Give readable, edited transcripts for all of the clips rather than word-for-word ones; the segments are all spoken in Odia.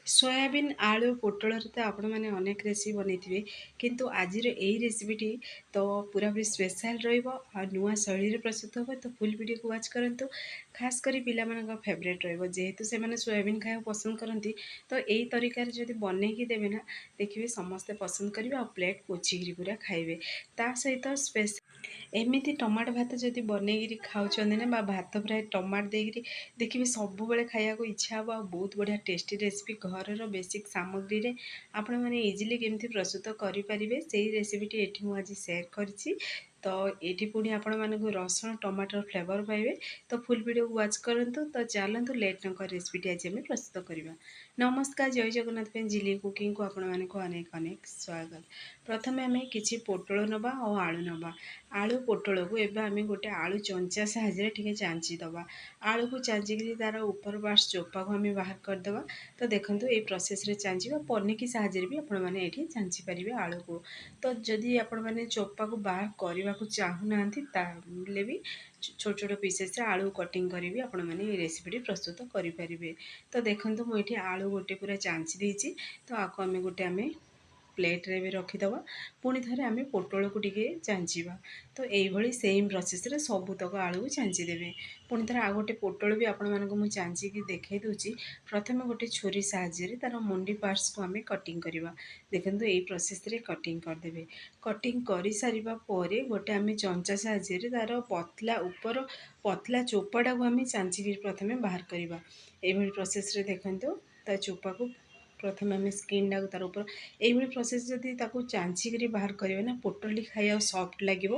सोयाबीन आलू पोटल तो आपण मैंने अनेक रेसिपी बनई किंतु आज रेसिपीटी तो पूरा भी स्पेशल रुआ शैली प्रस्तुत हो तो फुल वीडियो को वाच करूँ। खास करी पिला फेवरेट रेहेतु से सोयाबीन खाया पसंद करती तो यही तरीकार जब बनईकी देवे ना देखिए समस्ते पसंद करेंगे और प्लेट पोछिकी पूरा खाइबे ता सहित स्पेशल एमती टमाटो भात जब बनईकि खाऊँ ना भात फ्राए टमाटो देकि देखिए सब खाया को इच्छा हे बहुत बढ़िया टेस्टी रेसिपी घर बेसिक सामग्री रे आपण मैंने इजिली केमती प्रस्तुत करेंगे से रेसिपीटी ये मुझे सेयार करी। तो ये पुणी आपण मानक रसुण टमाटर फ्लेवर पाइबे तो फुल वीडियो को वाच करूँ। तो चलतु लेट नक रेसिपीटी आज आम प्रस्तुत करवा। नमस्कार जय जगन्नाथ जिली कुकिंग को आपण मानक अनेक अनेक स्वागत। प्रथमे आम कि पोटल नवा और आलू नवा आलू पोटल को एवं आम गोटे आलू चंचा साहाଯ୍य टे चांचीदवा आलू को चांचिकी तार ऊपर पार्ट चोपा को आम बाहर करदे। तो देखो ये प्रोसेस रे चांचिबा पनिकी साहाଯ୍य भी आपण मैंने ये चांची पारे आलू को। तो जदि आपण मैंने चोपा को बाहर करने को चाहूना भी छोट छोट पीसेस आलू कटिंग करी भी आपण मैंने ये रेसिपीटी प्रस्तुत करें। तो देखो मुझे आलू गोटे पूरा चांची देती तो आपको आम गोटे आम प्लेट रे भी रखीदवा पुणी थे आम पोटल को टिके चांचिबा। तो यही सेम प्रोसेस रे सबूतक आलू चांचीदेवे पुणी थर आ गोटे पोटल भी आपण मानक मुझे चांचिकी देखई दूची। प्रथम गोटे छुरी साहाଯ୍य तार मुंडी पार्ट्स को आम कटिंग करवा देखो यही प्रोसेस रे कटिंग करदे। कटिंग कर सारा पर गोटे आम चंचा साहाଯ୍य तार पतला ऊपर पतला चोपाटा को आम चांचिकी प्रथम बाहर करवा। यही प्रोसेस रे देखो ता चोपा को प्रथम आम स्किन टाक तार ऊपर यही प्रोसेस जदि चांचिकी बाहर करेंगे ना पोटल खाया सॉफ्ट लगे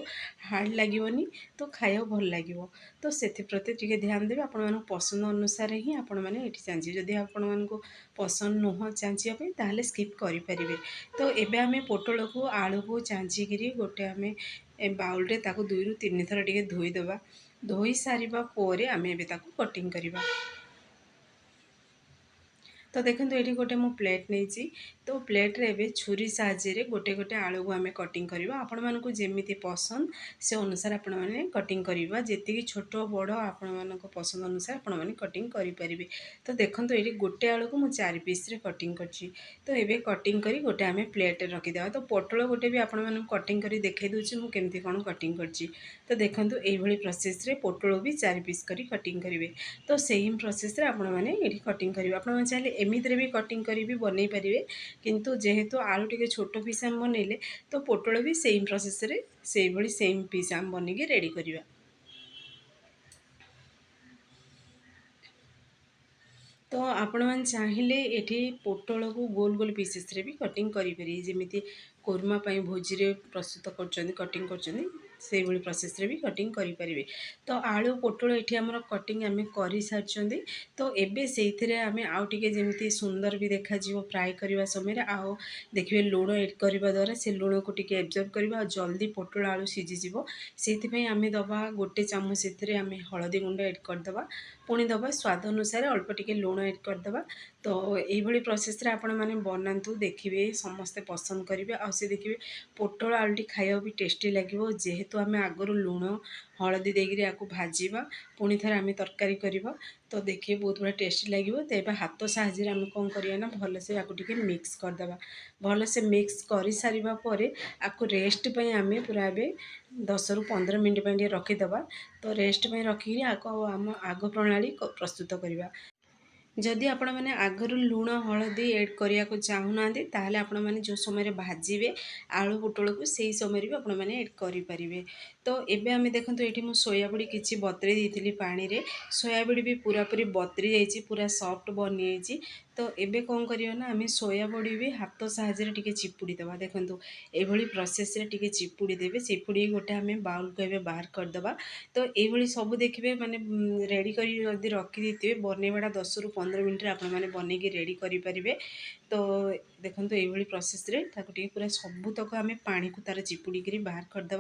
हार्ड लगेनि तो खाया भल लगे। तो से प्रति टे ध्यान देवे आपण पसंद अनुसार ही आपण मैंने ये चांची जदि आपण को पसंद नुह चांचापी ताहले स्किप करें। तो एबे आम पोटल को आलू को चांचिकी गोटे आम बाउल रे ताको 2 ରୁ 3 थर टे धोईदे धोई सारा पर आम ए कटिंग करवा। तो देखो ये गोटे मु प्लेट नहीं तो प्लेट रे एबे छुरी साहाଯ୍य गोटे गोटे आलू को आम कटिंग करवा आपण मानक जेमिति पसंद से अनुसार आपण मैंने कटिंग करवा जी छोट बड़ आपण मानक पसंद अनुसार आपण मैंने कटिंग करें। तो देखो ये गोटे आलू को मुझे 4 पीस रे कटिंग करची। तो ये कटिंग करी गोटे आम प्लेट रे रखीदे। तो पोटल गोटे भी आपण मानक कटिंग करी देखई दूची मु केमती कौन कटिंग करची। तो देखो यही प्रोसेस रे पोटल भी 4 पीस करी कटिंग करेंगे। तो सेम प्रोसेस रे आपण मैंने ये कटिंग करेंगे आपण चाहिए एमिति भी कटिंग करी भी बनई पारे किंतु जेहेतु आलू टे छोट पीस आम बनइले तो पोटल भी सेम प्रोसेस रे से भली सेम पीस आम बनिकी रेडी करवा। तो आपण मैंने चाहिए ये पोटल को गोल गोल पीसेस रे भी कटिंग करें जमीती कोरमा भोजी रे प्रस्तुत कर कटिंग कर प्रोसेस रे भी कटिंग करें। तो आलू पोटल ये आम कटिंग आम कर सारी। तो एबे से आम आउ टे जमी सुंदर भी देखा फ्राए करने समय आओ देखिए लुण एड करने द्वारा से लुण को टिके एब्जर्व करवा जल्दी पोटल आलू सीझीज से आम दबा गोटे चामच से आम हलदी गुंड एड करदे पुणी दबा स्वाद अनुसार अल्प टिके लुण एड करदे। तो यही प्रोसेस रे आपण मैंने बनातु देखिए समस्ते पसंद करेंगे आ देखिए पोटल आलूटी खाया भी टेस्टी लगे जेहेतु आम आगु लुण हलदी देकर या भाजवा पुणी थे आम तरकारी करवा। तो देखिए बहुत बड़ा टेस्टी लगे। तो ये हाथ साहाଯ୍य आम कौन करना भलसे या मिक्स करदे भलसे मिक्स कर सारा पर आपको रेस्ट पे आम पूरा ए 10 ରୁ 15 मिनट रखीदे। तो रेस्ट पे रखिकी आम आग प्रणाली प्रस्तुत करवा। जदि आपण मैंने आगर लुण हलदी एड करने को चाहूना ताहले आपण मैंने जो समय भाजबे आलू पोटल को सही समय भी आपण मैंने एड करें। तो एबे आम देखो ये मुझे सोयाबड़ी किसी बतरी देती पानी रे सोयाबड़ी भी पूरा पूरी बतरी जाइए पूरा सॉफ्ट बनी जाइए। तो एबे कौन करियो ना आम सोयाबड़ी भी हाथ साहाଯ୍य टिके चिपुड़ी देवा देखो ये प्रोसेस रे टिके चिपुड़ी देवे चिपुड़ी गोटे आम बाउल को एबे बाहर करदे। तो ये सब देखिए माने रेडी कर रखी थे बनवाटा 10 ରୁ 15 मिनट आपण मैंने बनईकी रेडी करें। तो देखो ये प्रोसेस रे पूरा सबूतक आम पानी को तार चिपुड़ी बाहर करदे।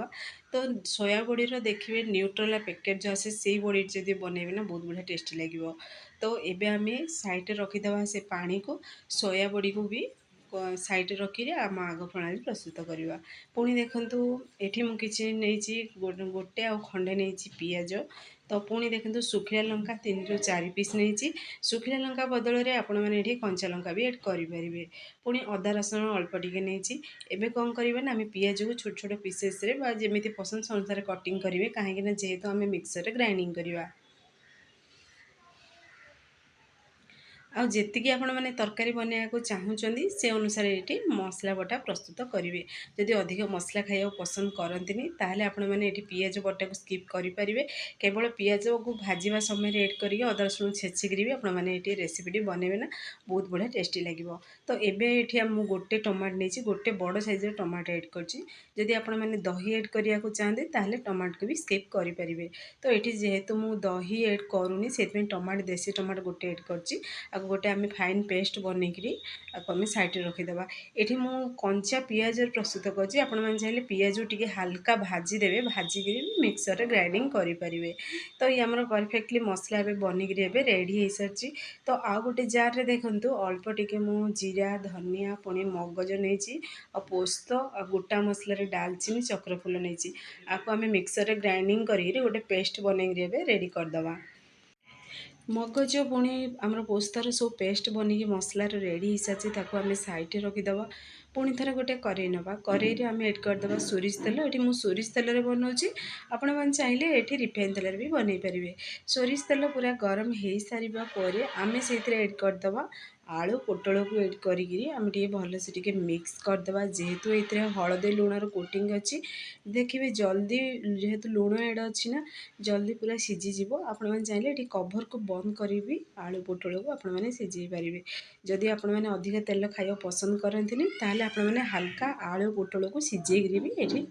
तो सोया बड़ीर देखिए न्यूट्रल पैकेट जो आसे से बड़ी जब बनइबे ना बहुत बढ़िया टेस्टी लगे। तो एबे आम साइड रखीदे से पानी को सोया बड़ी को भी साइड रखी आम आग प्रणाली प्रस्तुत करवा। पुणी देखु ये मुझे नहीं गोटे आ खंडे नहीं पियाज तो पुणी देखो शुखिला लंका 3 ରୁ 4 ପିସ୍ नहीं। शुखिला लंका बदल में आपण मैंने ये कंचा लंका भी एड करेंगे। पुणी अदा रसुण अल्प टिके नहीं। एबे कौन करबा ना आम पियाज को छोट छोट पीसेस जमी पसंद अनुसार कटिंग करेंगे कहीं जेहेतु आम मिक्सर ग्राइंडिंग करवा। ଆଉ ଯେତିକି ଆପଣମାନେ ତରକାରୀ ବନେଇବାକୁ ଚାହୁଁଛନ୍ତି ସେ ଅନୁସାରେ ଏଠି ମସଲା ବଟା ପ୍ରସ୍ତୁତ କରିବେ। ଯଦି ଅଧିକ ମସଲା ଖାଇବାକୁ ପସନ୍ଦ କରନ୍ତିନି ତାହେଲେ ଆପଣମାନେ ଏଠି ପିଆଜ ବଟାକୁ ସ୍କିପ୍ କରିପାରିବେ। କେବଳ ପିଆଜକୁ ଭାଜିବା ସମୟରେ ଏଡ୍ କରିକି ଅଦା ରସୁଣ ଛେଚିକିରି ବି ଆପଣମାନେ ଏଠି ରେସିପିଟି ବନେଇବେ ନା ବହୁତ ବଢ଼ିଆ ଟେଷ୍ଟି ଲାଗିବ। ତ ଏବେ ଏଠି ମୁଁ ଗୋଟେ ଟମାଟୋ ନେଇଛି, ଗୋଟେ ବଡ଼ ସାଇଜ୍ର ଟମାଟୋ ଏଡ୍ କରିଛି। ଯଦି ଆପଣମାନେ ଦହି ଏଡ୍ କରିବାକୁ ଚାହାନ୍ତି ତାହେଲେ ଟମାଟୋକୁ ବି ସ୍କିପ୍ କରିପାରିବେ। ତ ଏଠି ଯେହେତୁ ମୁଁ ଦହି ଏଡ୍ କରୁନି ସେଥିପାଇଁ ଟମାଟୋ ଦେଶୀ ଟମାଟୋ ଗୋଟେ ଏଡ୍ କରିଛି। ଆଉ गोटे आम फाइन पेस्ट बनईकरी आम साइड रखीदे। ये मुझे कंचा पियाज प्रस्तुत करछि। आपण मैंने चाहिए पियाज टी हाल्का भाजीदेवे, भाजिक मिक्सर ग्राइंडिंग करेंगे। तो ये आमर परफेक्टली मसला बनिकी रेडी हो सारी। तो आउ गोटे जार रे देखु अल्प टिके मु जीरा धनिया पुणी मगज नहीं और पोस्त और गोटा मसलार डालचीनी चक्रफूल नहीं। आपको आम मिक्सर ग्राइंडिंग कर गोटे पेस्ट बनईकरी रेडी करदे। मगज पुणी आमर पोस्तर सब पेस्ट बनिकी मसलार रेडी हो सारी आम साइड रखीदे। पुणी थर गोटे कड़े ना कड़े आम एड करदे सोरिष तेल। ये मुझे सोरिष तेल बनाऊँगी, आपण मैंने चाहिए ये रिफाइन तेल भी बनई पारे। सोरिष तेल पूरा गरम हो सारापर आम से एड करदे आलू पोटल को एड करी आम टे भल से टे मिक्स करदे। जेहेतु ये हलदी लुणर कोटिंग अच्छी देखिए जल्दी जेहेतु लुण एड अच्छी ना जल्दी पूरा सीझीज। आपण मैंने चाहिए ये कभर को बंद करी आलू पोटल को आपण मैंने सीझे पारे। जदि आपण मैंने अधिक तेल खाइबा पसंद करते ताहले आपण मैंने हाल्का आलू पोटल को सीझेकरी भी ये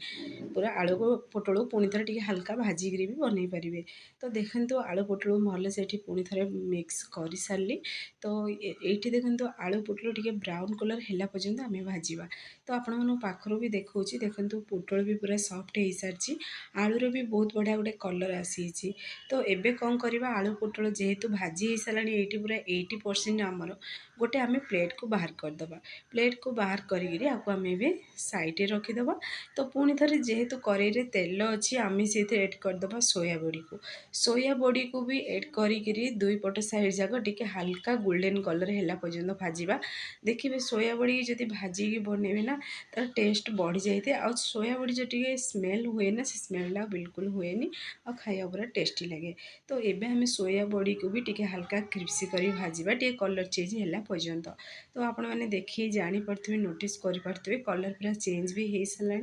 पूरा आलू को पोटल को पुणी थे टे हाल्का भाजिकी भी बनई पारे। तो देखो आलू पोटल भल से पुणी थे मिक्स कर सारी। तो ये देखो आलू पोटल टे ब्राउन कलर है पर्यंत आम भाजवा। तो आपण पाखर भी देखा देखो पोटल भी पूरा सफ्ट हो सारी, आलूर भी बहुत बढ़िया गोटे कलर आसी। तो एबे कौन करवा आलू पोटल जेहेतु भाजी हो सारा ये पूरा 80% आमर गोटे आम प्लेट को बाहर करदे। प्लेट को बाहर करी आपको आम साइड रखीदे। तो पुणी थे जेहेतु कड़े तेल अच्छी आम से एड करदे सोया बड़ी को। सोया बड़ी को भी एड करी दुई पट साइड जाक टी हाल्का गोल्डन कलर है पर्यंत भाजवा। देखिए सोया बड़ी जब भाजिकी बनइबे ना तार टेस्ट बढ़ी जाए। आ सोया बड़ी जो टी स्मेल हुए ना से स्मेलटा बिल्कुल हुए आ खाया पूरा टेस्टी लगे। तो ये आम सोया बड़ी को भी टी हाल्का क्रिप्सी कर भाजवा टी कलर चेंज है पर्यंत। तो आपण मैंने देखिए जापे नोटिस करें कलर पूरा चेंज भी हो सारा।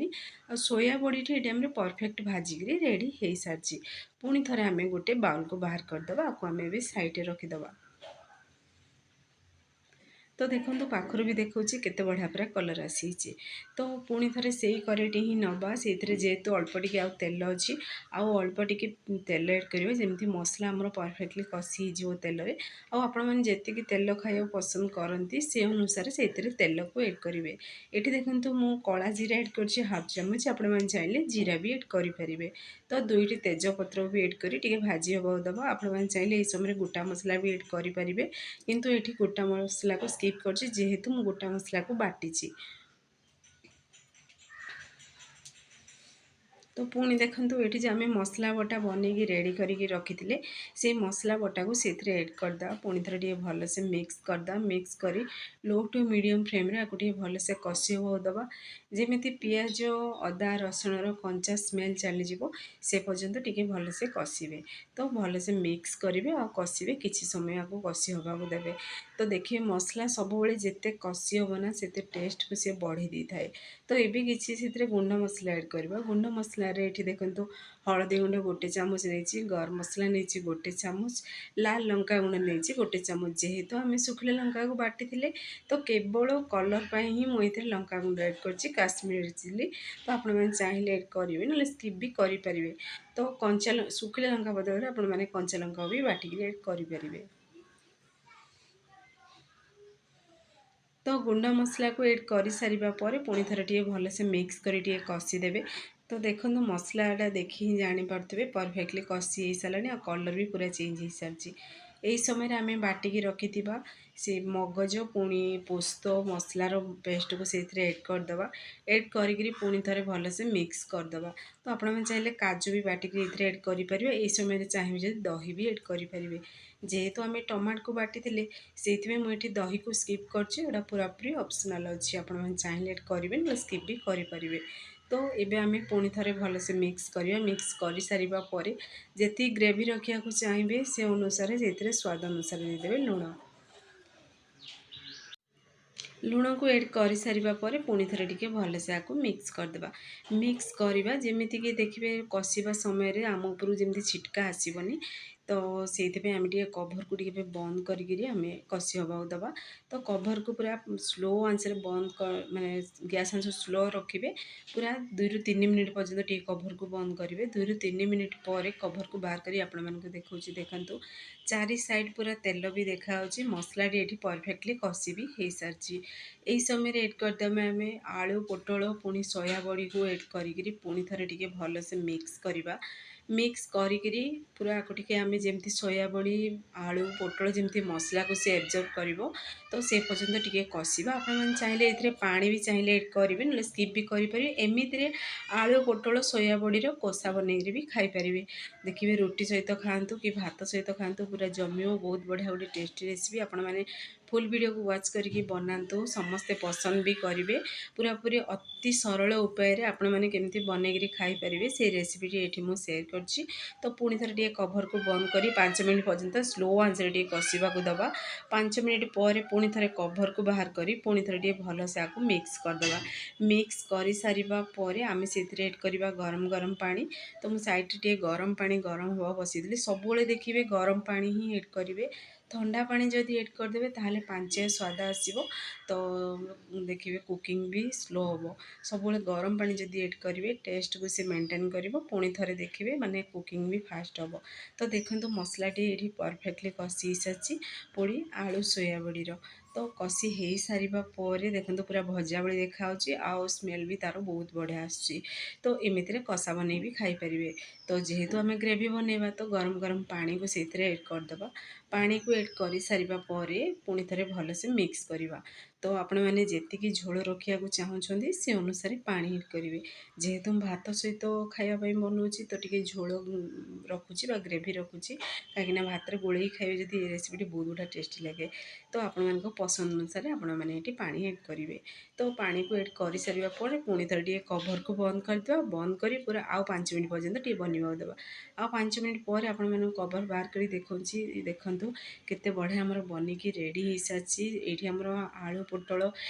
आ सोया बड़ी ये टाइम परफेक्ट भाजिक रेडी हो सारी। पुणी थे आम गोटे बाउल को बाहर करदे। आपको आम भी साइड रखीदे। तो देखो पाखर भी देखा केते बढ़िया पूरा कलर आसी। तो पुणी थे से कड़े ही नवा से जेहेतु अल्प टिके आ तेल अच्छी आउ अल्प टिके तेल एड करेंगे जमी मसला आमर परफेक्टली कषि हो तेल। आपण मैंने जी तेल खाया पसंद करती से अनुसार से तेल को एड करेंगे। ये देखो मु कला जीरा एड कर हाफ चामच, आपण मैंने चाहिए जीरा भी एड करेंगे। तो दुईटी तेजपत्र भी एड कर भाजी हवा दबा। आपण मैंने चाहिए इस समय गोटा मसला भी एड करेंगे, किंतु ये गोटा मसला को स्किप कर जेहेतु मु गोटा मसला को बाटी। तो पुणी देखो ये जो आम मसला बटा बनईकी रेडी करके रखी थे से मसला बटा को से एड करदे। पुणी थे टे भल से मिक्स करदे। मिक्स कर लो टू मीडियम फ्लेम रे आपको भल से कषि हो दबा जमी पियाज अदा रसुणर कंचा स्मेल चली से पर्यंत टे भल से कषिबे। तो भल से मिक्स करेंगे और कषिबे किसी समय आपको कषि हवा को देवे। तो देखिए मसला सब जिते कषि हम ना से टेस्ट को सी बढ़ी दी थाए। तो ये किसी से गुंड मसला एड करवा। गुंड मसला ये देखो हलदी गुंड गोटे चामच नहीं, गरम मसला नहीं गोटे चामच, लाल लंका गुंड नहीं गोटे चामच। जेहेतु आम शुखिला लंका को बाटी थे तो केवल कलर पर ही मुझे लंका गुंड एड कर काश्मीरी चिली। तो आप चाहिए एड करेंगे ना स्किप भी करेंगे। तो कंचा शुखिला लंका बदल आप कंचा लंका भी बाटिक एड करेंगे। तो गुंड मसला को एड कर सारा पुणी थे टे भल से मिक्स कर कषिदेवे। तो देखो मसलाटा देखी जापारे परफेक्टली कषि हो सारा कलर भी पूरा चेंज हो सारी। ଏହି ସମୟରେ ଆମେ ବାଟିକି ରଖିଥିବା ସେ ମଗଜ ପୁଣି ପୋସ୍ତ ମସଲାର ପେଷ୍ଟକୁ ସେଇଥିରେ ଏଡ଼୍ କରିଦେବା। ଏଡ଼୍ କରିକିରି ପୁଣି ଥରେ ଭଲସେ ମିକ୍ସ କରିଦେବା। ତ ଆପଣମାନେ ଚାହିଁଲେ କାଜୁ ବି ବାଟିକି ଏଥିରେ ଏଡ଼୍ କରିପାରିବେ। ଏହି ସମୟରେ ଚାହିଁବେ ଯଦି ଦହି ବି ଏଡ଼୍ କରିପାରିବେ। ଯେହେତୁ ଆମେ ଟମାଟୋକୁ ବାଟିଥିଲେ ସେଇଥିପାଇଁ ମୁଁ ଏଠି ଦହିକୁ ସ୍କିପ୍ କରିଛି। ଏଇଟା ପୁରାପୁରି ଅପସନାଲ୍ ଅଛି, ଆପଣମାନେ ଚାହିଁଲେ ଏଡ଼୍ କରିବେ ନହେଲେ ସ୍କିପ୍ ବି କରିପାରିବେ। ତ ଏବେ ଆମେ ପୁଣି ଥରେ ଭଲସେ ମିକ୍ସ କରିବା। ମିକ୍ସ କରିସାରିବା ପରେ ଯେତିକି ଗ୍ରେଭି ରଖିବାକୁ ଚାହିଁବେ ସେ ଅନୁସାରେ ସେଥିରେ ସ୍ୱାଦ ଅନୁସାରେ ଦେଇଦେବେ ଲୁଣ। ଲୁଣକୁ ଏଡ଼୍ କରିସାରିବା ପରେ ପୁଣି ଥରେ ଟିକେ ଭଲସେ ଆକୁ ମିକ୍ସ କରିଦେବା। ମିକ୍ସ କରିବା ଯେମିତିକି ଦେଖିବେ କଷିବା ସମୟରେ ଆମ ଉପରୁ ଯେମିତି ଛିଟକା ଆସିବନି। ତ ସେଇଥିପାଇଁ ଆମେ ଟିକେ କଭରକୁ ଟିକେ ବନ୍ଦ କରିକିରି ଆମେ କଷି ହେବାକୁ ଦେବା। ତ କଭରକୁ ପୁରା ସ୍ଲୋ ଆଞ୍ଚରେ ମାନେ ଗ୍ୟାସ୍ ଆଞ୍ଚ ସ୍ଲୋ ରଖିବେ। ପୁରା 2ରୁ 3 ମିନିଟ୍ ପର୍ଯ୍ୟନ୍ତ ଟିକେ କଭରକୁ ବନ୍ଦ କରିବେ। 2ରୁ 3 ମିନିଟ୍ ପରେ କଭରକୁ ବାହାର କରି ଆପଣମାନଙ୍କୁ ଦେଖାଉଛି। ଦେଖନ୍ତୁ ଚାରି ସାଇଡ଼୍ ପୁରା ତେଲ ବି ଦେଖାହେଉଛି। ମସଲାଟି ଏଠି ପରଫେକ୍ଟଲି କଷି ବି ହେଇସାରିଛି। ଏହି ସମୟରେ ଏଡ଼୍ କରିଦେବା ଆମେ ଆଳୁ ପୋଟଳ ପୁଣି ସୋୟା ବଡ଼ିକୁ ଏଡ଼୍ କରିକିରି ପୁଣି ଥରେ ଟିକେ ଭଲସେ ମିକ୍ସ କରିବା। ମିକ୍ସ କରିକିରି ପୁରା ଆକୁ ଟିକେ ଆମେ ଯେମିତି ସୋୟା ବଡ଼ି ଆଳୁ ପୋଟଳ ଯେମିତି ମସଲାକୁ ସେ ଏବଜର୍ଭ କରିବ ତ ସେ ପର୍ଯ୍ୟନ୍ତ ଟିକେ କଷିବା। ଆପଣମାନେ ଚାହିଁଲେ ଏଥିରେ ପାଣି ବି ଚାହିଁଲେ ଏଡ଼୍ କରିବେ ନହେଲେ ସ୍କିପ୍ ବି କରିପାରିବେ। ଏମିତିରେ ଆଳୁ ପୋଟଳ ସୋୟା ବଡ଼ିର କଷା ବନେଇକିରି ବି ଖାଇପାରିବେ। ଦେଖିବେ ରୁଟି ସହିତ ଖାଆନ୍ତୁ କି ଭାତ ସହିତ ଖାଆନ୍ତୁ, ପୁରା ଜମିବ। ବହୁତ ବଢ଼ିଆ ଗୋଟେ ଟେଷ୍ଟି ରେସିପି। ଆପଣମାନେ ଫୁଲ୍ ଭିଡ଼ିଓକୁ ୱାଚ୍ କରିକି ବନାନ୍ତୁ, ସମସ୍ତେ ପସନ୍ଦ ବି କରିବେ। ପୁରାପୁରି ଅତି ସରଳ ଉପାୟରେ ଆପଣମାନେ କେମିତି ବନେଇକିରି ଖାଇପାରିବେ ସେଇ ରେସିପିଟି ଏଠି ମୁଁ ସେୟାର କରିଛି। ତ ପୁଣି ଥରେ ଟିକେ କଭରକୁ ବନ୍ଦ କରି 5 ମିନିଟ୍ ପର୍ଯ୍ୟନ୍ତ ସ୍ଲୋ ଆଞ୍ଚରେ ଟିକେ କଷିବାକୁ ଦେବା। 5 ମିନିଟ୍ ପରେ ପୁଣି ଥରେ କଭରକୁ ବାହାର କରି ପୁଣି ଥରେ ଟିକେ ଭଲସେ ଆକୁ ମିକ୍ସ କରିଦେବା। ମିକ୍ସ କରିସାରିବା ପରେ ଆମେ ସେଥିରେ ଏଡ଼୍ କରିବା ଗରମ ଗରମ ପାଣି। ତ ମୁଁ ସାଇଡ଼୍ରେ ଟିକେ ଗରମ ପାଣି ଗରମ ହେବା ବସାଇଥିଲି। ସବୁବେଳେ ଦେଖିବେ ଗରମ ପାଣି ହିଁ ଏଡ଼୍ କରିବେ। ଥଣ୍ଡା ପାଣି ଯଦି ଏଡ଼୍ କରିଦେବେ ତାହେଲେ ପାଞ୍ଚିଆ ସ୍ୱାଦ ଆସିବ। ତ ଦେଖିବେ କୁକିଂ ବି ସ୍ଲୋ ହେବ। ସବୁବେଳେ ଗରମ ପାଣି ଯଦି ଏଡ଼୍ କରିବେ ଟେଷ୍ଟକୁ ସେ ମେଣ୍ଟେନ୍ କରିବ। ପୁଣି ଥରେ ଦେଖିବେ ମାନେ କୁକିଂ ବି ଫାଷ୍ଟ ହେବ। ତ ଦେଖନ୍ତୁ ମସଲାଟି ଏଠି ପରଫେକ୍ଟଲି କଷି ହେଇସାରିଛି ପୁଣି ଆଳୁ ସୋୟା ବଡ଼ିର। ତ କଷି ହେଇସାରିବା ପରେ ଦେଖନ୍ତୁ ପୁରା ଭଜା ଭଳି ଦେଖାହେଉଛି ଆଉ ସ୍ମେଲ୍ ବି ତା'ର ବହୁତ ବଢ଼ିଆ ଆସୁଛି। ତ ଏମିତିରେ କଷା ବନେଇ ବି ଖାଇପାରିବେ। ତ ଯେହେତୁ ଆମେ ଗ୍ରେଭି ବନେଇବା ତ ଗରମ ଗରମ ପାଣିକୁ ସେଇଥିରେ ଏଡ଼୍ କରିଦେବା। ପାଣିକୁ ଏଡ଼୍ କରିସାରିବା ପରେ ପୁଣି ଥରେ ଭଲସେ ମିକ୍ସ କରିବା। ତ ଆପଣମାନେ ଯେତିକି ଝୋଳ ରଖିବାକୁ ଚାହୁଁଛନ୍ତି ସେ ଅନୁସାରେ ପାଣି ଏଡ଼୍ କରିବେ। ଯେହେତୁ ମୁଁ ଭାତ ସହିତ ଖାଇବା ପାଇଁ ବନାଉଛି ତ ଟିକେ ଝୋଳ ରଖୁଛି ବା ଗ୍ରେଭି ରଖୁଛି, କାହିଁକିନା ଭାତରେ ଗୋଳେଇ ଖାଇବେ ଯଦି ଏ ରେସିପିଟି ବହୁତ ବଢ଼ିଆ ଟେଷ୍ଟି ଲାଗେ। ତ ଆପଣମାନଙ୍କ ପସନ୍ଦ ଅନୁସାରେ ଆପଣମାନେ ଏଠି ପାଣି ଏଡ଼୍ କରିବେ। ତ ପାଣିକୁ ଏଡ଼୍ କରିସାରିବା ପରେ ପୁଣି ଥରେ ଟିକେ କଭରକୁ ବନ୍ଦ କରିଦେବା। ବନ୍ଦ କରି ପୁରା ଆଉ 5 ମିନିଟ୍ ପର୍ଯ୍ୟନ୍ତ ଟିକେ ବନିବାକୁ ଦେବା। ଆଉ 5 ମିନିଟ୍ ପରେ ଆପଣମାନଙ୍କୁ କଭର ବାହାର କରି ଦେଖାଉଛି। ଦେଖନ୍ତୁ କେତେ ବଢ଼ିଆ ଆମର ବନିକି ରେଡ଼ି ହେଇସାରିଛି। ଏଇଠି ଆମର ଆଳୁ ପୋଟଳ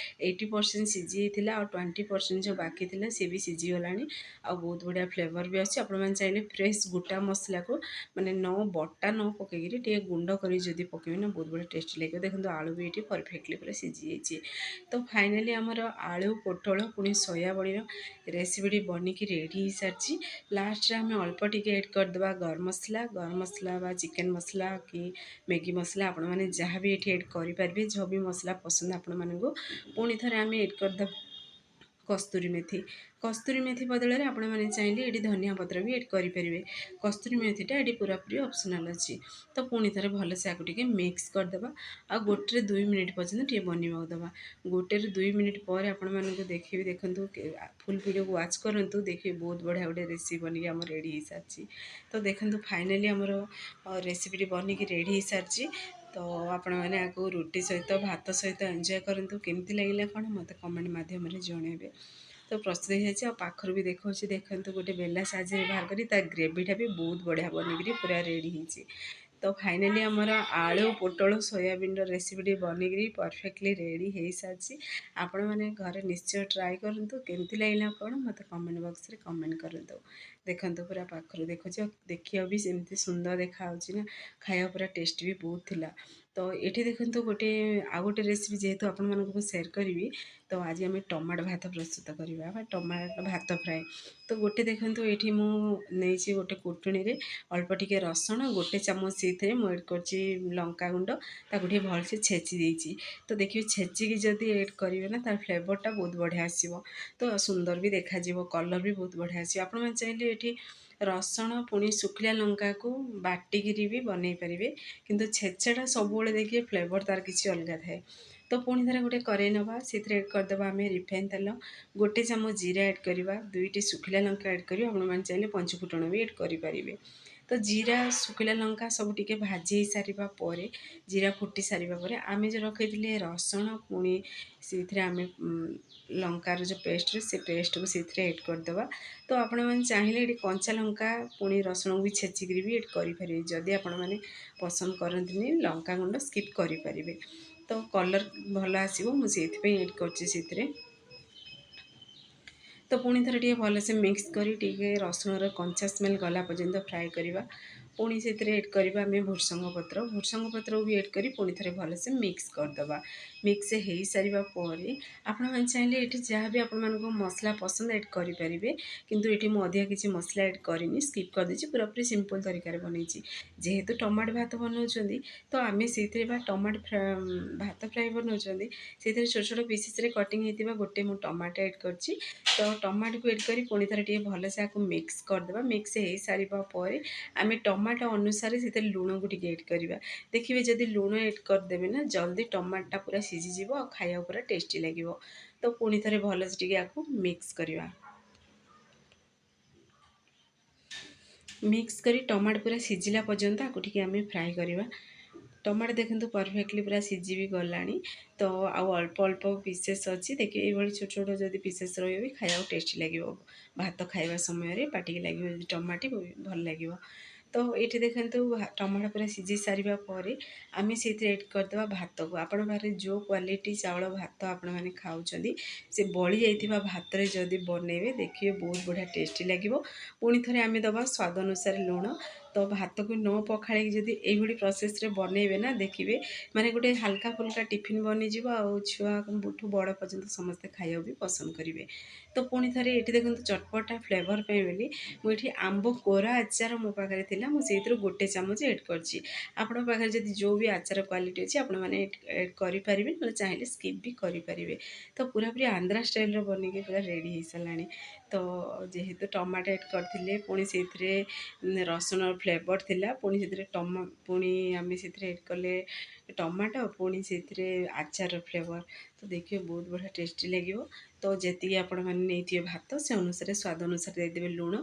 80% ସିଝି ଯାଇଥିଲା ଆଉ 20% ଯେଉଁ ବାକି ଥିଲା ସେ ବି ସିଝିଗଲାଣି। ଆଉ ବହୁତ ବଢ଼ିଆ ଫ୍ଲେଭର୍ ବି ଆସୁଛି। ଆପଣମାନେ ଚାହିଁଲେ ଫ୍ରେଶ୍ ଗୋଟା ମସଲାକୁ ମାନେ ବଟା ନ ପକାଇକିରି ଟିକେ ଗୁଣ୍ଡ କରି ଯଦି ପକାଇବେ ନା ବହୁତ ବଢ଼ିଆ ଟେଷ୍ଟି ଲାଗିବ। ଦେଖନ୍ତୁ ଆଳୁ ବି ଏଠି ପରଫେକ୍ଟଲି ପୁରା ସିଝିଯାଇଛି। ତ ଫାଇନାଲି ଆମର ଆଳୁ ପୋଟଳ ପୁଣି ସୋୟା ବଡ଼ିର ରେସିପିଟି ବନିକି ରେଡ଼ି ହେଇସାରିଛି। ଲାଷ୍ଟରେ ଆମେ ଅଳ୍ପ ଟିକେ ଏଡ଼୍ କରିଦେବା ଗରମ ମସଲା ବା ଚିକେନ୍ ମସଲା କି ମ୍ୟାଗି ମସଲା ଆପଣମାନେ ଯାହା ବି ଏଠି ଏଡ଼୍ କରିପାରିବେ। ଯାହା ବି ମସଲା ପସନ୍ଦ ଆପଣମାନଙ୍କୁ ପୁଣି ଥରେ ଆମେ ଏଡ଼୍ କରିଦେବା କସ୍ତୁରୀ ମେଥି ବଦଳରେ ଆପଣମାନେ ଚାହିଁଲେ ଏଠି ଧନିଆ ପତ୍ର ବି ଏଡ଼୍ କରିପାରିବେ। କସ୍ତୁରୀ ମେଥିଟା ଏଠି ପୁରାପୁରି ଅପସନାଲ୍ ଅଛି। ତ ପୁଣି ଥରେ ଭଲସେ ଆକୁ ଟିକେ ମିକ୍ସ କରିଦେବା। ଆଉ 1ରୁ 2 ମିନିଟ୍ ପର୍ଯ୍ୟନ୍ତ ଟିକେ ବନିବାକୁ ଦେବା। 1ରୁ 2 ମିନିଟ୍ ପରେ ଆପଣମାନଙ୍କୁ ଦେଖିବି। ଦେଖନ୍ତୁ ଫୁଲ୍ ଭିଡ଼ିଓକୁ ୱାଚ୍ କରନ୍ତୁ, ଦେଖିବେ ବହୁତ ବଢ଼ିଆ ଗୋଟେ ରେସିପି ବନିକି ଆମର ରେଡ଼ି ହେଇସାରିଛି। ତ ଦେଖନ୍ତୁ ଫାଇନାଲି ଆମର ରେସିପିଟି ବନିକି ରେଡ଼ି ହେଇସାରିଛି। ତ ଆପଣମାନେ ଆକୁ ରୁଟି ସହିତ ଭାତ ସହିତ ଏନ୍ଜୟ କରନ୍ତୁ। କେମିତି ଲାଗିଲା କ'ଣ ମୋତେ କମେଣ୍ଟ ମାଧ୍ୟମରେ ଜଣାଇବେ। ତ ପ୍ରସ୍ତୁତ ହେଇଯାଇଛି। ଆଉ ପାଖରୁ ବି ଦେଖାଉଛି। ଦେଖନ୍ତୁ ଗୋଟେ ବେଲା ସାହାଯ୍ୟରେ ବାହାର କରି ତା ଗ୍ରେଭିଟା ବି ବହୁତ ବଢ଼ିଆ ବନିକିରି ପୁରା ରେଡ଼ି ହେଇଛି। ତ ଫାଇନାଲି ଆମର ଆଳୁ ପୋଟଳ ସୋୟାବିନ୍ର ରେସିପିଟି ବନିକିରି ପରଫେକ୍ଟଲି ରେଡ଼ି ହେଇସାରିଛି। ଆପଣମାନେ ଘରେ ନିଶ୍ଚୟ ଟ୍ରାଏ କରନ୍ତୁ। କେମିତି ଲାଗିଲା କ'ଣ ମୋତେ କମେଣ୍ଟ ବକ୍ସରେ କମେଣ୍ଟ କରନ୍ତୁ। ଦେଖନ୍ତୁ ପୁରା ପାଖରୁ ଦେଖୁଛି ଆଉ ଦେଖିବାକୁ ବି ସେମିତି ସୁନ୍ଦର ଦେଖାହେଉଛି ନା, ଖାଇବା ପୁରା ଟେଷ୍ଟି ବି ବହୁତ ଥିଲା। ତ ଏଠି ଦେଖନ୍ତୁ ଆଉ ଗୋଟେ ରେସିପି ଯେହେତୁ ଆପଣମାନଙ୍କୁ ମୁଁ ସେୟାର କରିବି। ତ ଆଜି ଆମେ ଟମାଟୋ ଭାତ ପ୍ରସ୍ତୁତ କରିବା ବା ଟମାଟୋ ଭାତ ଫ୍ରାଏ। ତ ଗୋଟେ ଦେଖନ୍ତୁ ଏଠି ମୁଁ ନେଇଛି ଗୋଟେ କୁଟୁଣିରେ ଅଳ୍ପ ଟିକେ ରସୁଣ, ଗୋଟେ ଚାମଚ ସେଇଥିରେ ମୁଁ ଏଡ଼୍ କରିଛି ଲଙ୍କାଗୁଣ୍ଡ, ତାକୁ ଟିକେ ଭଲସେ ଛେଚି ଦେଇଛି। ତ ଦେଖିବେ ଛେଚିକି ଯଦି ଏଡ଼୍ କରିବେ ନା ତାର ଫ୍ଲେଭରଟା ବହୁତ ବଢ଼ିଆ ଆସିବ। ତ ସୁନ୍ଦର ବି ଦେଖାଯିବ, କଲର୍ ବି ବହୁତ ବଢ଼ିଆ ଆସିବ। ଆପଣମାନେ ଚାହିଁଲେ ଏଠି ରସୁଣ ପୁଣି ଶୁଖିଲା ଲଙ୍କାକୁ ବାଟିକିରି ବି ବନେଇ ପାରିବେ, କିନ୍ତୁ ଛେଚାଟା ସବୁବେଳେ ଦେଖିବେ ଫ୍ଲେଭର୍ ତାର କିଛି ଅଲଗା ଥାଏ। ତ ପୁଣି ଥରେ ଗୋଟେ କରେଇ ନେବା, ସେଥିରେ ଏଡ଼୍ କରିଦେବା ଆମେ ରିଫାଇନ୍ ତେଲ, ଗୋଟେ ଚାମଚ ଜିରା ଏଡ଼୍ କରିବା, 2ଟି ଶୁଖିଲା ଲଙ୍କା ଏଡ଼୍ କରିବା, ଆପଣମାନେ ଚାହିଁଲେ ପଞ୍ଚୁଫୁଟଣ ବି ଏଡ଼୍ କରିପାରିବେ। ତ ଜିରା ଶୁଖିଲା ଲଙ୍କା ସବୁ ଟିକେ ଭାଜି ହେଇସାରିବା ପରେ, ଜିରା ଫୁଟି ସାରିବା ପରେ ଆମେ ଯେଉଁ ରଖିଥିଲେ ରସୁଣ ପୁଣି ସେଇଥିରେ ଆମେ ଲଙ୍କାର ଯେଉଁ ପେଷ୍ଟରେ ସେ ପେଷ୍ଟକୁ ସେଇଥିରେ ଏଡ଼୍ କରିଦେବା। ତ ଆପଣମାନେ ଚାହିଁଲେ ଏଠି କଞ୍ଚା ଲଙ୍କା ପୁଣି ରସୁଣକୁ ବି ଛେଚିକିରି ବି ଏଡ଼୍ କରିପାରିବେ। ଯଦି ଆପଣମାନେ ପସନ୍ଦ କରନ୍ତିନି ଲଙ୍କା ଗୁଣ୍ଡ ସ୍କିପ୍ କରିପାରିବେ। ତ କଲର୍ ଭଲ ଆସିବ, ମୁଁ ସେଇଥିପାଇଁ ଏଡ଼୍ କରିଛି ସେଥିରେ। ତ ପୁଣି ଥରେ ଟିକେ ଭଲସେ ମିକ୍ସ କରି ଟିକେ ରସୁଣର କଞ୍ଚା ସ୍ମେଲ୍ ଗଲା ପର୍ଯ୍ୟନ୍ତ ଫ୍ରାଏ କରିବା। ପୁଣି ସେଥିରେ ଏଡ଼୍ କରିବା ଆମେ ଭୃସଙ୍ଗ ପତ୍ରକୁ ବି ଏଡ଼୍ କରି ପୁଣି ଥରେ ଭଲସେ ମିକ୍ସ କରିଦେବା। ମିକ୍ସ ହେଇସାରିବା ପରେ ଆପଣମାନେ ଚାହିଁଲେ ଏଠି ଯାହା ବି ଆପଣମାନଙ୍କୁ ମସଲା ପସନ୍ଦ ଏଡ଼୍ କରିପାରିବେ, କିନ୍ତୁ ଏଠି ମୁଁ ଅଧିକା କିଛି ମସଲା ଏଡ଼୍ କରିନି, ସ୍କିପ୍ କରିଦେଇଛି, ପୁରାପୁରି ସିମ୍ପଲ୍ ତରିକାରେ ବନେଇଛି। ଯେହେତୁ ଟମାଟୋ ଭାତ ବନାଉଛନ୍ତି, ତ ଆମେ ସେଇଥିରେ ବା ଭାତ ଫ୍ରାଏ ବନାଉଛନ୍ତି, ସେଇଥିରେ ଛୋଟ ଛୋଟ ପିସେସ୍ରେ କଟିଂ ହେଇଥିବା ଗୋଟେ ମୁଁ ଟମାଟୋ ଏଡ଼୍ କରିଛି। ତ ଟମାଟୋକୁ ଏଡ଼୍ କରି ପୁଣି ଥରେ ଟିକେ ଭଲସେ ଆକୁ ମିକ୍ସ କରିଦେବା। ମିକ୍ସ ହେଇସାରିବା ପରେ ଆମେ ଟମାଟୋ ଅନୁସାରେ ସେଥିରେ ଲୁଣକୁ ଟିକେ ଏଡ଼୍ କରିବା। ଦେଖିବେ ଯଦି ଲୁଣ ଏଡ଼୍ କରିଦେବେ ନା, ଜଲ୍ଦି ଟମାଟୋଟା ପୁରା ସିଝିଯିବ ଆଉ ଖାଇବାକୁ ପୁରା ଟେଷ୍ଟି ଲାଗିବ। ତ ପୁଣି ଥରେ ଭଲସେ ଟିକେ ଆକୁ ମିକ୍ସ କରିବା। ମିକ୍ସ କରି ଟମାଟୋ ପୁରା ସିଝିଲା ପର୍ଯ୍ୟନ୍ତ ଆକୁ ଟିକେ ଆମେ ଫ୍ରାଏ କରିବା। ଟମାଟୋ ଦେଖନ୍ତୁ ପରଫେକ୍ଟଲି ପୁରା ସିଝି ବି ଗଲାଣି। ତ ଆଉ ଅଳ୍ପ ଅଳ୍ପ ପିସେସ୍ ଅଛି, ଦେଖିବେ ଏଇଭଳି ଛୋଟ ଛୋଟ ଯଦି ପିସେସ୍ ରହିବ ବି ଖାଇବାକୁ ଟେଷ୍ଟି ଲାଗିବ। ଭାତ ଖାଇବା ସମୟରେ ପାଟିକି ଲାଗିବ ଯଦି ଟମାଟୋ ଭଲ ଲାଗିବ। ତ ଏଇଠି ଦେଖନ୍ତୁ ଟମାଟୋ ପୁରା ସିଝି ସାରିବା ପରେ ଆମେ ସେଇଥିରେ ଏଡ଼୍ କରିଦେବା ଭାତକୁ। ଆପଣଙ୍କ ପାଖରେ ଯେଉଁ କ୍ୱାଲିଟି ଚାଉଳ ଭାତ ଆପଣମାନେ ଖାଉଛନ୍ତି, ସେ ବଳି ଯାଇଥିବା ଭାତରେ ଯଦି ବନେଇବେ ଦେଖିବେ ବହୁତ ବଢ଼ିଆ ଟେଷ୍ଟି ଲାଗିବ। ପୁଣି ଥରେ ଆମେ ଦେବା ସ୍ୱାଦ ଅନୁସାରେ ଲୁଣ। ତ ଭାତକୁ ନ ପଖାଳିକି ଯଦି ଏଇଭଳି ପ୍ରୋସେସ୍ରେ ବନେଇବେ ନା, ଦେଖିବେ ମାନେ ଗୋଟେ ହାଲକା ଫୁଲକା ଟିଫିନ୍ ବନିଯିବ ଆଉ ଛୁଆଠୁ ବଡ଼ ପର୍ଯ୍ୟନ୍ତ ସମସ୍ତେ ଖାଇବାକୁ ବି ପସନ୍ଦ କରିବେ। ତ ପୁଣି ଥରେ ଏଠି ଦେଖନ୍ତୁ ଚଟପଟା ଫ୍ଲେଭର୍ ପାଇଁ ବୋଲି ମୁଁ ଏଠି ଆମ୍ବ କୋରା ଆଚାର ମୋ ପାଖରେ ଥିଲା, ମୁଁ ସେଇଥିରୁ ଗୋଟେ ଚାମଚ ଏଡ଼୍ କରିଛି। ଆପଣଙ୍କ ପାଖରେ ଯଦି ଯେଉଁ ବି ଆଚାର କ୍ୱାଲିଟି ଅଛି ଆପଣମାନେ ଏଡ଼୍ କରିପାରିବେ, ନହେଲେ ଚାହିଁଲେ ସ୍କିପ୍ ବି କରିପାରିବେ। ତ ପୁରାପୁରି ଆନ୍ଧ୍ରା ଷ୍ଟାଇଲ୍ର ବନିକି ପୁରା ରେଡ଼ି ହେଇସାରିଲାଣି। ତ ଯେହେତୁ ଟମାଟୋ ଏଡ଼୍ କରିଥିଲେ, ପୁଣି ସେଇଥିରେ ରସୁଣର ଫ୍ଲେଭର୍ ଥିଲା, ପୁଣି ସେଥିରେ ପୁଣି ଆମେ ସେଥିରେ ଏଡ଼୍ କଲେ ଟମାଟୋ, ପୁଣି ସେଥିରେ ଆଚାର ଫ୍ଲେଭର୍। ତ ଦେଖିବେ ବହୁତ ବଢ଼ିଆ ଟେଷ୍ଟି ଲାଗିବ। ତ ଯେତିକି ଆପଣମାନେ ନେଇଥିବେ ଭାତ, ସେ ଅନୁସାରେ ସ୍ୱାଦ ଅନୁସାରେ ଦେଇଦେବେ ଲୁଣ।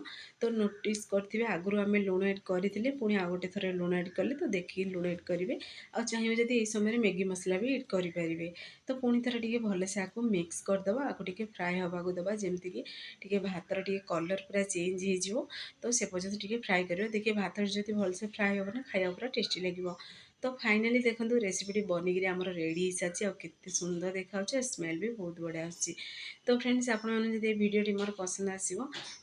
ତ ନୋଟିସ୍ କରିଥିବେ ଆଗରୁ ଆମେ ଲୁଣ ଏଡ଼୍ କରିଥିଲେ, ପୁଣି ଆଉ ଗୋଟେ ଥର ଲୁଣ ଏଡ଼୍ କଲେ, ତ ଦେଖିକି ଲୁଣ ଏଡ଼୍ କରିବେ। ଆଉ ଚାହିଁବେ ଯଦି ଏହି ସମୟରେ ମ୍ୟାଗି ମସଲା ବି ଏଡ଼୍ କରିପାରିବେ। ତ ପୁଣି ଥରେ ଟିକେ ଭଲସେ ଆକୁ ମିକ୍ସ କରିଦେବା, ଆକୁ ଟିକେ ଫ୍ରାଏ ହେବାକୁ ଦେବା, ଯେମିତିକି ଟିକେ ଭାତର ଟିକେ କଲର୍ ପୁରା ଚେଞ୍ଜ ହେଇଯିବ। ତ ସେ ପର୍ଯ୍ୟନ୍ତ ଟିକେ ଫ୍ରାଏ କରିବା। ଦେଖିବେ ଭାତରେ ଯଦି ଭଲସେ ଫ୍ରାଏ ହେବ ନା, ଖାଇବାକୁ ପୁରା ଟେଷ୍ଟି ଲାଗିବ। ତ ଫାଇନାଲି ଦେଖନ୍ତୁ ରେସିପିଟି ବନିକିରି ଆମର ରେଡ଼ି ହେଇସାରିଛି, ଆଉ କେତେ ସୁନ୍ଦର ଦେଖାଯାଉଛି, ଆଉ ସ୍ମେଲ୍ ବି ବହୁତ ବଢ଼ିଆ ଆସୁଛି। ତ ଫ୍ରେଣ୍ଡସ୍, ଆପଣମାନେ ଯଦି ଏ ଭିଡ଼ିଓଟି ମୋର ପସନ୍ଦ ଆସିବ,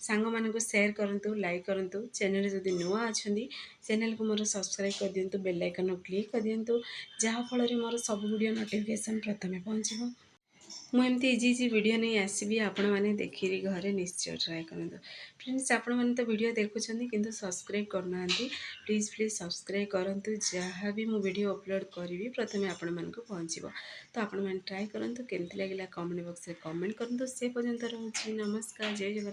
ସାଙ୍ଗମାନଙ୍କୁ ସେୟାର କରନ୍ତୁ, ଲାଇକ୍ କରନ୍ତୁ। ଚ୍ୟାନେଲ୍ରେ ଯଦି ନୂଆ ଅଛନ୍ତି, ଚ୍ୟାନେଲ୍କୁ ମୋର ସବସ୍କ୍ରାଇବ୍ କରିଦିଅନ୍ତୁ, ବେଲ୍ ଆଇକନ୍କୁ କ୍ଲିକ୍ କରିଦିଅନ୍ତୁ, ଯାହାଫଳରେ ମୋର ସବୁ ଭିଡ଼ିଓ ନୋଟିଫିକେସନ୍ ପ୍ରଥମେ ପହଞ୍ଚିବ। ମୁଁ ଏମିତି ଇଜି ଭିଡ଼ିଓ ନେଇ ଆସିବି, ଆପଣମାନେ ଦେଖିକି ଘରେ ନିଶ୍ଚୟ ଟ୍ରାଏ କରନ୍ତୁ। ଫ୍ରେଣ୍ଡସ୍, ଆପଣମାନେ ତ ଭିଡ଼ିଓ ଦେଖୁଛନ୍ତି କିନ୍ତୁ ସବସ୍କ୍ରାଇବ୍ କରୁନାହାନ୍ତି, ପ୍ଲିଜ୍ ସବସ୍କ୍ରାଇବ୍ କରନ୍ତୁ। ଯାହା ବି ମୁଁ ଭିଡ଼ିଓ ଅପଲୋଡ଼ କରିବି ପ୍ରଥମେ ଆପଣମାନଙ୍କୁ ପହଞ୍ଚିବ। ତ ଆପଣମାନେ ଟ୍ରାଏ କରନ୍ତୁ। କେମିତି ଲାଗିଲା କମେଣ୍ଟ ବକ୍ସରେ କମେଣ୍ଟ କରନ୍ତୁ। ସେ ପର୍ଯ୍ୟନ୍ତ ରହୁଛି, ନମସ୍କାର, ଜୟ ଜଗନ୍ନାଥ।